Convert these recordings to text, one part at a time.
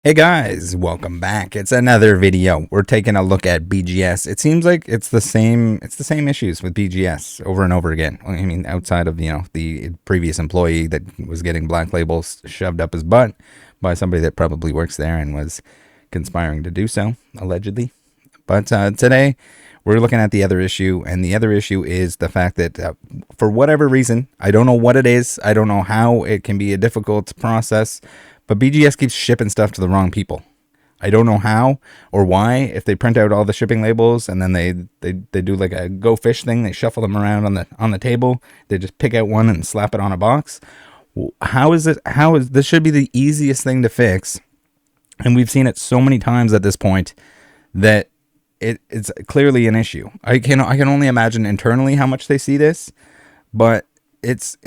Hey guys, welcome back. It's another video. We're taking a look at BGS. It seems like it's the same issues with BGS over and over again. I mean, outside of, the previous employee that was getting black labels shoved up his butt by somebody that probably works there and was conspiring to do so, allegedly. But today we're looking at the other issue, and the other issue is the fact that for whatever reason, I don't know what it is. I don't know how it can be a difficult process, but BGS keeps shipping stuff to the wrong people. I don't know how or why. If they print out all the shipping labels and then they do like a go fish thing, they shuffle them around on the table. They just pick out one and slap it on a box. How is it? This should be the easiest thing to fix, and we've seen it so many times at this point that it's clearly an issue. I can only imagine internally how much they see this, but it's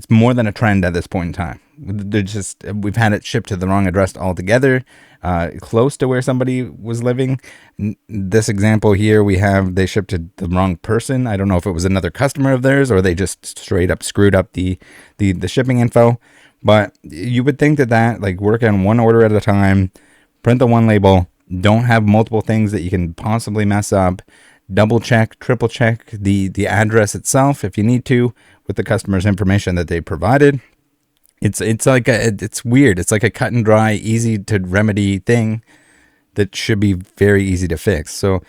more than a trend at this point in time. We've had it shipped to the wrong address altogether, close to where somebody was living. This example here, they shipped to the wrong person. I don't know if it was another customer of theirs or they just straight up screwed up the shipping info. But you would think that like work on one order at a time, print the one label, don't have multiple things that you can possibly mess up. Double check, triple check the address itself if you need to with the customer's information that they provided. It's weird. It's like a cut and dry, easy to remedy thing that should be very easy to fix. So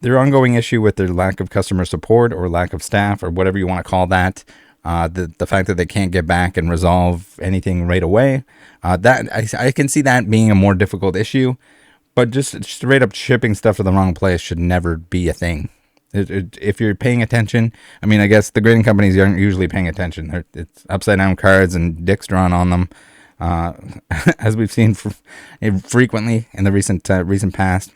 their ongoing issue with their lack of customer support or lack of staff or whatever you want to call that, the fact that they can't get back and resolve anything right away, that I can see that being a more difficult issue. But just straight up shipping stuff to the wrong place should never be a thing. If you're paying attention, I mean, I guess the grading companies aren't usually paying attention. It's upside down cards and dicks drawn on them, as we've seen frequently in the recent past.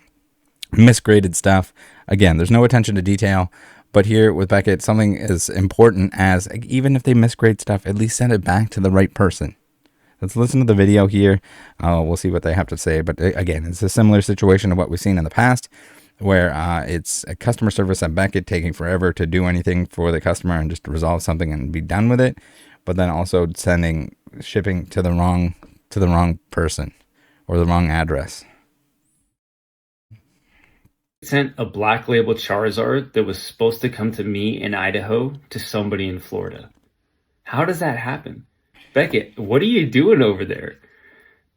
Misgraded stuff. Again, there's no attention to detail. But here with Beckett, something as important as, even if they misgrade stuff, at least send it back to the right person. Let's listen to the video here. We'll see what they have to say. But again, it's a similar situation to what we've seen in the past, where it's a customer service at Beckett taking forever to do anything for the customer and just resolve something and be done with it. But then also sending shipping to the wrong person or the wrong address. Sent a black label Charizard that was supposed to come to me in Idaho to somebody in Florida. How does that happen? Beckett, what are you doing over there?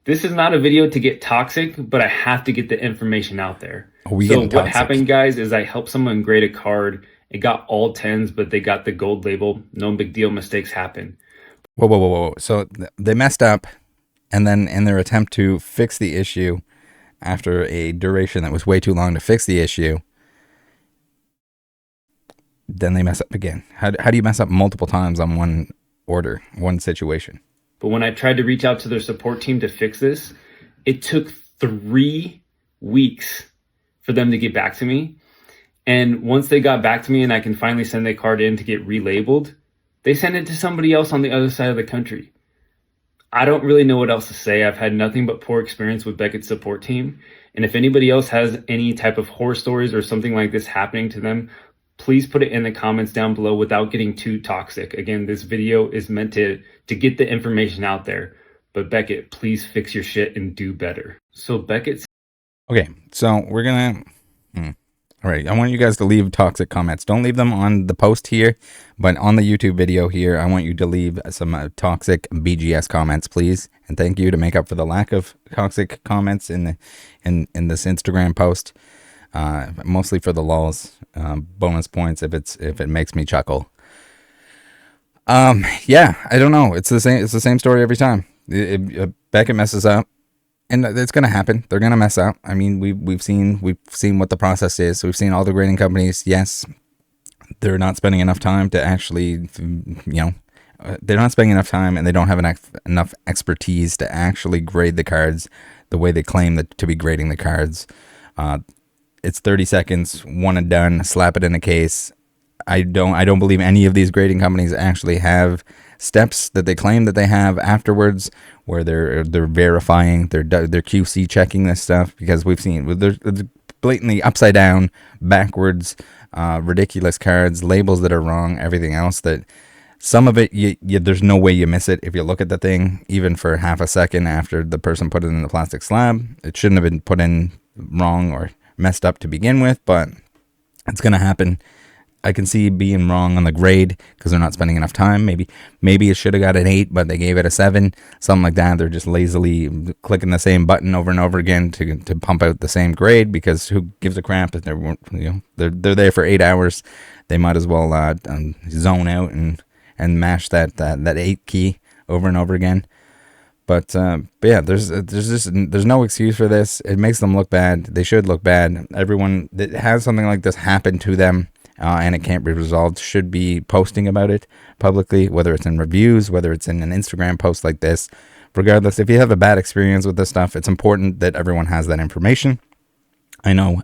This is not a video to get toxic, but I have to get the information out there. So what happened, guys, is I helped someone grade a card. It got all 10s, but they got the gold label. No big deal. Mistakes happen. Whoa. So they messed up, and then in their attempt to fix the issue after a duration that was way too long to fix the issue, then they mess up again. How do you mess up multiple times on one order, one situation? But when I tried to reach out to their support team to fix this, it took 3 weeks for them to get back to me. And once they got back to me and I can finally send the card in to get relabeled, they sent it to somebody else on the other side of the country. I don't really know what else to say. I've had nothing but poor experience with Beckett's support team. And if anybody else has any type of horror stories or something like this happening to them, please put it in the comments down below without getting too toxic. Again, this video is meant to get the information out there. But Beckett, please fix your shit and do better. So Beckett. Okay, so we're going to... All right, I want you guys to leave toxic comments. Don't leave them on the post here, but on the YouTube video here, I want you to leave some toxic BGS comments, please. And thank you to make up for the lack of toxic comments in this Instagram post. Mostly for the lulz, bonus points if it makes me chuckle. Yeah, I don't know. It's the same story every time. Beckett messes up, and it's gonna happen. They're gonna mess up. I mean, we've seen what the process is. We've seen all the grading companies. Yes, they're not spending enough time to actually, they're not spending enough time, and they don't have enough expertise to actually grade the cards the way they claim to be grading the cards. It's 30 seconds, one and done, slap it in a case. I don't believe any of these grading companies actually have steps that they claim that they have afterwards, where they're verifying, they're QC checking this stuff, because we've seen there's blatantly upside down, backwards, ridiculous cards, labels that are wrong, everything else that Some of it, there's no way you miss it if you look at the thing, even for half a second after the person put it in the plastic slab. It shouldn't have been put in wrong or messed up to begin with, but it's going to happen. I can see being wrong on the grade because they're not spending enough time. Maybe it should have got an 8, but they gave it a 7, something like that. They're just lazily clicking the same button over and over again to pump out the same grade, because who gives a crap if they're there for 8 hours? They might as well zone out and mash that 8 key over and over again. But yeah, there's no excuse for this. It makes them look bad. They should look bad. Everyone that has something like this happen to them, and it can't be resolved, should be posting about it publicly, whether it's in reviews, whether it's in an Instagram post like this. Regardless, if you have a bad experience with this stuff, it's important that everyone has that information. I know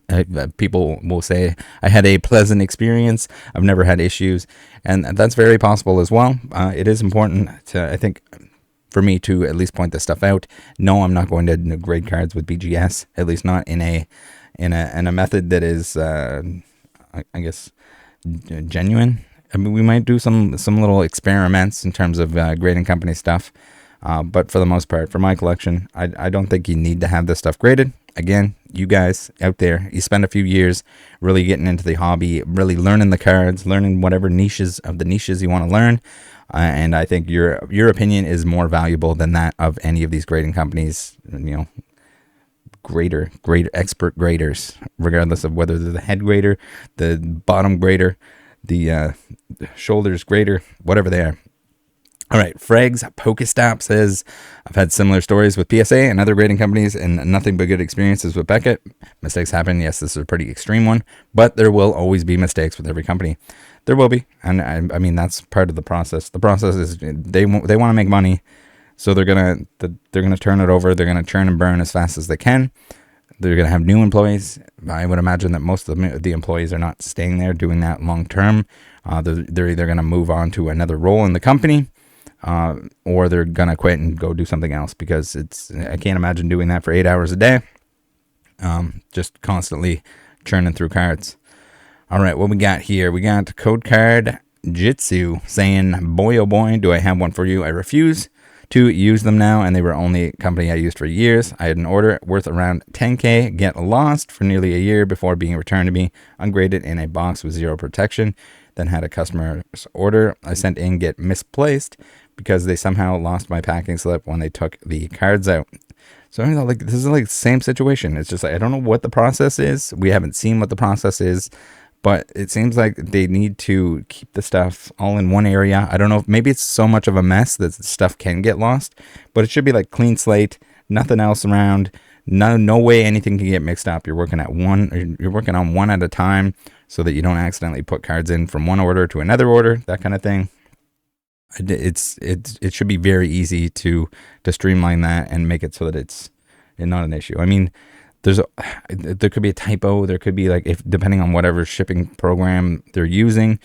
people will say, I had a pleasant experience, I've never had issues, and that's very possible as well. It is important to, I think, for me to at least point this stuff out. No, I'm not going to grade cards with BGS, at least not in a method that is, I guess, genuine. I mean, we might do some little experiments in terms of grading company stuff, but for the most part, for my collection, I don't think you need to have this stuff graded. Again, you guys out there, you spend a few years really getting into the hobby, really learning the cards, learning whatever niches you want to learn, and I think your opinion is more valuable than that of any of these grading companies. Grader expert graders, regardless of whether they're the head grader, the bottom grader, the shoulders grader, whatever they are. All right, Frags Pokestop says, I've had similar stories with PSA and other grading companies and nothing but good experiences with Beckett. Mistakes happen. Yes, this is a pretty extreme one, but there will always be mistakes with every company. There will be, and I mean, that's part of the process. The process is they want to make money. So they're gonna turn it over. They're gonna churn and burn as fast as they can. They're gonna have new employees. I would imagine that most of the employees are not staying there doing that long term. They're either gonna move on to another role in the company, or they're gonna quit and go do something else, because I can't imagine doing that for 8 hours a day. Just constantly churning through cards. All right, what we got here? We got Code Card Jitsu saying, boy oh boy, do I have one for you. I refuse to use them now, and they were only a company I used for years. I had an order worth around 10K get lost for nearly a year before being returned to me, ungraded in a box with zero protection. Then had a customer's order I sent in get misplaced because they somehow lost my packing slip when they took the cards out. So this is like the same situation. It's just like, I don't know what the process is. We haven't seen what the process is. But it seems like they need to keep the stuff all in one area. I don't know if maybe it's so much of a mess that stuff can get lost, but it should be like clean slate, nothing else around. No way anything can get mixed up. You're working on one at a time so that you don't accidentally put cards in from one order to another order, that kind of thing. It should be very easy to streamline that and make it so that it's not an issue. I mean, there could be a typo. There could be, like, if depending on whatever shipping program they're using,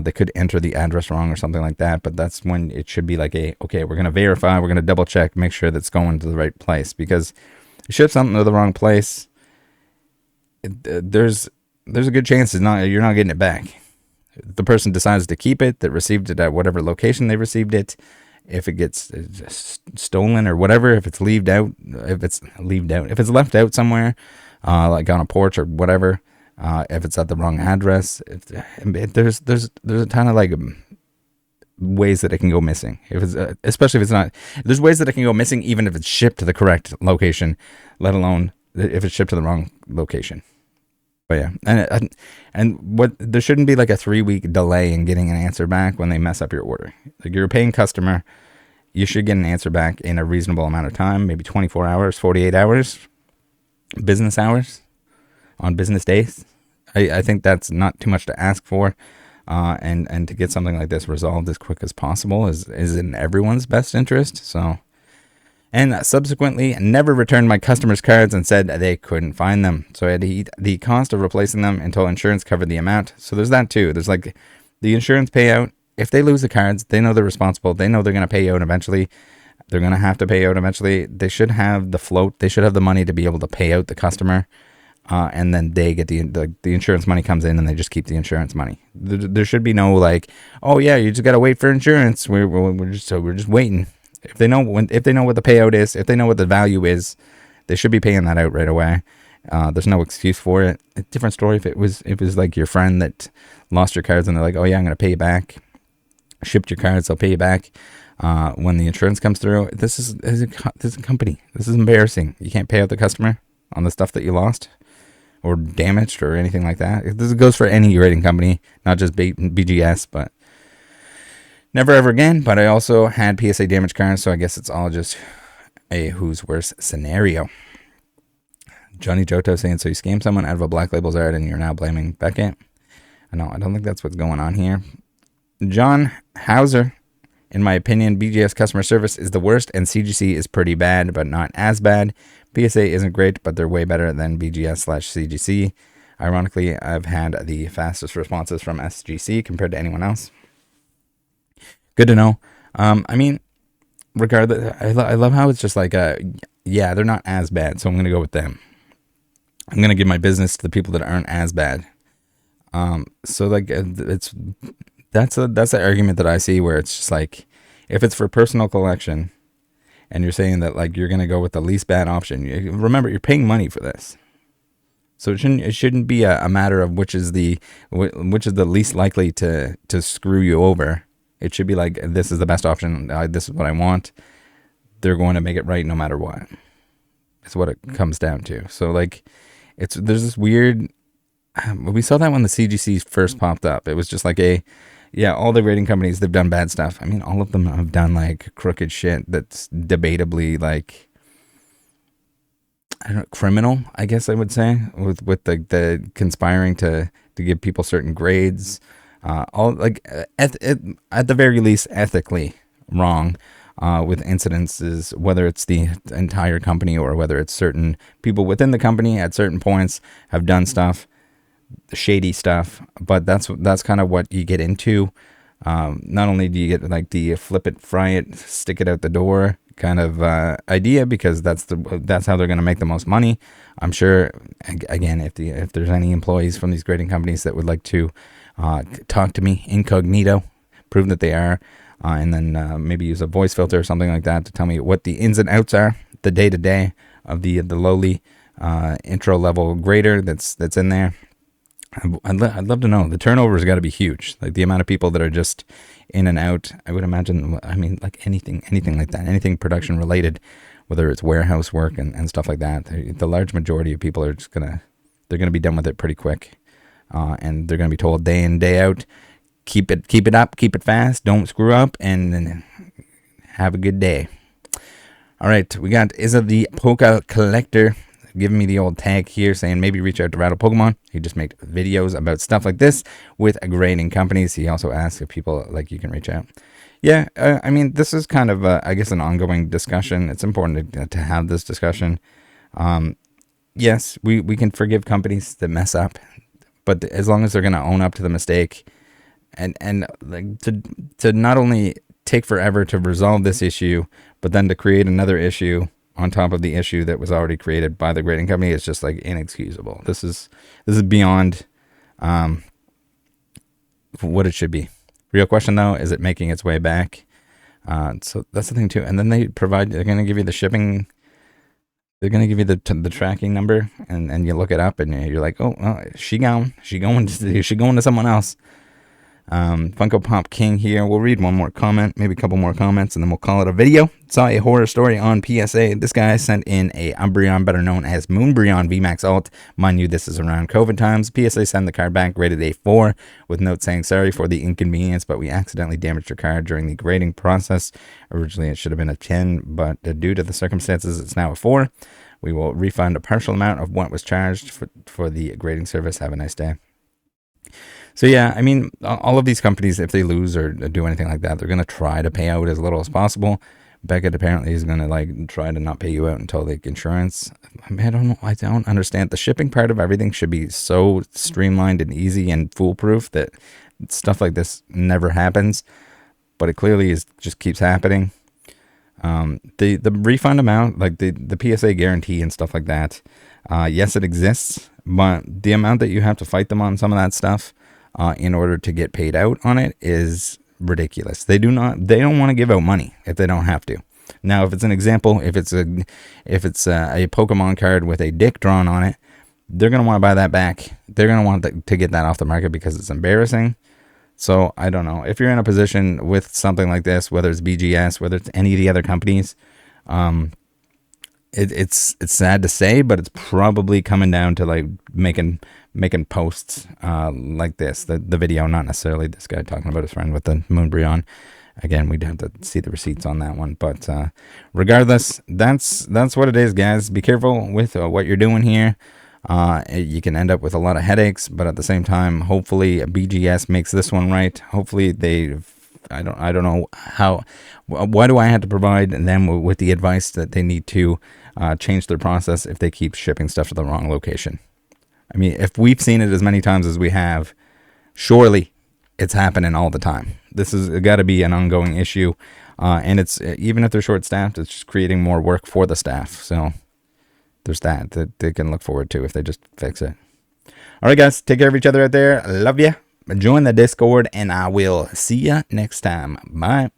they could enter the address wrong or something like that. But that's when it should be like okay, we're gonna verify, we're gonna double check, make sure that's going to the right place, because you ship something to the wrong place, there's a good chance you're not getting it back. If the person decides to keep it, that received it at whatever location they received it, if it gets stolen or whatever, if it's left out somewhere, like on a porch or whatever, if it's at the wrong address, there's a ton of like ways that it can go missing. If it's especially if it's not, there's ways that it can go missing even if it's shipped to the correct location, let alone if it's shipped to the wrong location. But yeah, and there shouldn't be like a 3-week delay in getting an answer back when they mess up your order. Like, you're a paying customer, you should get an answer back in a reasonable amount of time, maybe 24 hours, 48 hours, business hours, on business days. I think that's not too much to ask for, and to get something like this resolved as quick as possible is in everyone's best interest. So. And subsequently never returned my customers' cards and said they couldn't find them. So I had to eat the cost of replacing them until insurance covered the amount. So there's that too. There's like the insurance payout. If they lose the cards, they know they're responsible. They know they're going to pay out eventually. They're going to have to pay out eventually. They should have the float. They should have the money to be able to pay out the customer. and then they get the insurance money comes in, and they just keep the insurance money. There should be no like, oh yeah, you just gotta wait for insurance. We're just waiting. If they know what the payout is, if they know what the value is, they should be paying that out right away. There's no excuse for it. A different story if it was like your friend that lost your cards and they're like, oh yeah, I'm gonna pay you back. Shipped your cards, they'll pay you back when the insurance comes through. This is a company. This is embarrassing. You can't pay out the customer on the stuff that you lost or damaged or anything like that. This goes for any rating company, not just BGS, but never ever again. But I also had PSA damage cards, so I guess it's all just a who's worse scenario. Johnny Joto saying, so you scammed someone out of a Black Label Zard and you're now blaming Beckett? I don't think that's what's going on here. John Hauser, in my opinion, BGS customer service is the worst and CGC is pretty bad, but not as bad. PSA isn't great, but they're way better than BGS/CGC. Ironically, I've had the fastest responses from SGC compared to anyone else. Good to know. I mean, regardless, I love how it's just like, yeah, they're not as bad, so I'm going to go with them. I'm going to give my business to the people that aren't as bad. So like that's the argument that I see where it's just like, if it's for personal collection and you're saying that like you're going to go with the least bad option, remember you're paying money for this. So it shouldn't be a matter of which is the least likely to screw you over. It should be like, this is the best option. This is what I want. They're going to make it right no matter what. It's what it comes down to. So like, there's this weird. We saw that when the CGC first popped up. It was just like all the rating companies, they've done bad stuff. I mean, all of them have done like crooked shit that's debatably like, I don't know, criminal, I guess I would say, with the conspiring to give people certain grades. All like at the very least ethically wrong. With incidences, whether it's the entire company or whether it's certain people within the company at certain points have done stuff, shady stuff. But that's kind of what you get into. Not only do you get like the flip it, fry it, stick it out the door kind of idea, because that's how they're going to make the most money. I'm sure, again, if there's any employees from these grading companies that would like to talk to me incognito, prove that they are. And then maybe use a voice filter or something like that to tell me what the ins and outs are, the day-to-day of the lowly intro level grader that's in there. I'd love to know. The turnover has got to be huge. Like the amount of people that are just in and out. I would imagine. I mean, like anything like that, anything production related, whether it's warehouse work and stuff like that. The large majority of people are just they're gonna be done with it pretty quick, and they're gonna be told day in day out, keep it up, keep it fast, don't screw up, and have a good day. All right, we got Izza the Poke Collector giving me the old tag here saying maybe reach out to Rattle Pokemon. He just makes videos about stuff like this with grading companies. He also asks if people like you can reach out. Yeah, I mean, this is kind of, I guess, an ongoing discussion. It's important to have this discussion. Yes, we can forgive companies that mess up, but as long as they're going to own up to the mistake and like to not only take forever to resolve this issue, but then to create another issue on top of the issue that was already created by the grading company, is just like inexcusable. This is beyond what it should be. Real question though, is it making its way back? So that's the thing too. And then they're going to give you the shipping. They're going to give you the tracking number, and you look it up, and you're like, oh, well, she going to someone else. Funko Pop King here. We'll read one more comment, maybe a couple more comments, and then we'll call it a video. Saw a horror story on PSA. This guy sent in a Umbreon, better known as Moonbreon VMAX Alt. Mind you, this is around COVID times. PSA sent the card back, rated a 4, with note saying, sorry for the inconvenience, but we accidentally damaged your card during the grading process. Originally, it should have been a 10, but due to the circumstances, it's now a 4. We will refund a partial amount of what was charged for the grading service. Have a nice day. So yeah, I mean, all of these companies, if they lose or do anything like that, they're going to try to pay out as little as possible. Beckett apparently is going to like try to not pay you out until the insurance. I mean, I don't know. I don't understand. The shipping part of everything should be so streamlined and easy and foolproof that stuff like this never happens. But it clearly just keeps happening. The refund amount, like the PSA guarantee and stuff like that, yes, it exists, but the amount that you have to fight them on some of that stuff in order to get paid out on it is ridiculous. They don't want to give out money if they don't have to. Now, if it's an example, if it's a Pokemon card with a dick drawn on it, they're going to want to buy that back. They're going to want to get that off the market because it's embarrassing. So I don't know. If you're in a position with something like this, whether it's BGS, whether it's any of the other companies, it's sad to say, but it's probably coming down to like making posts like this. The video, not necessarily this guy talking about his friend with the Moonbreon. Again, we'd have to see the receipts on that one. But regardless, that's what it is, guys. Be careful with what you're doing here. You can end up with a lot of headaches, but at the same time, hopefully BGS makes this one right. Hopefully I don't know how, why do I have to provide them with the advice that they need to change their process if they keep shipping stuff to the wrong location? I mean, if we've seen it as many times as we have, surely it's happening all the time. This has got to be an ongoing issue. And it's, even if they're short staffed, it's just creating more work for the staff. So there's that they can look forward to if they just fix it. All right, guys, take care of each other out there. Love you. Join the Discord, and I will see you next time. Bye.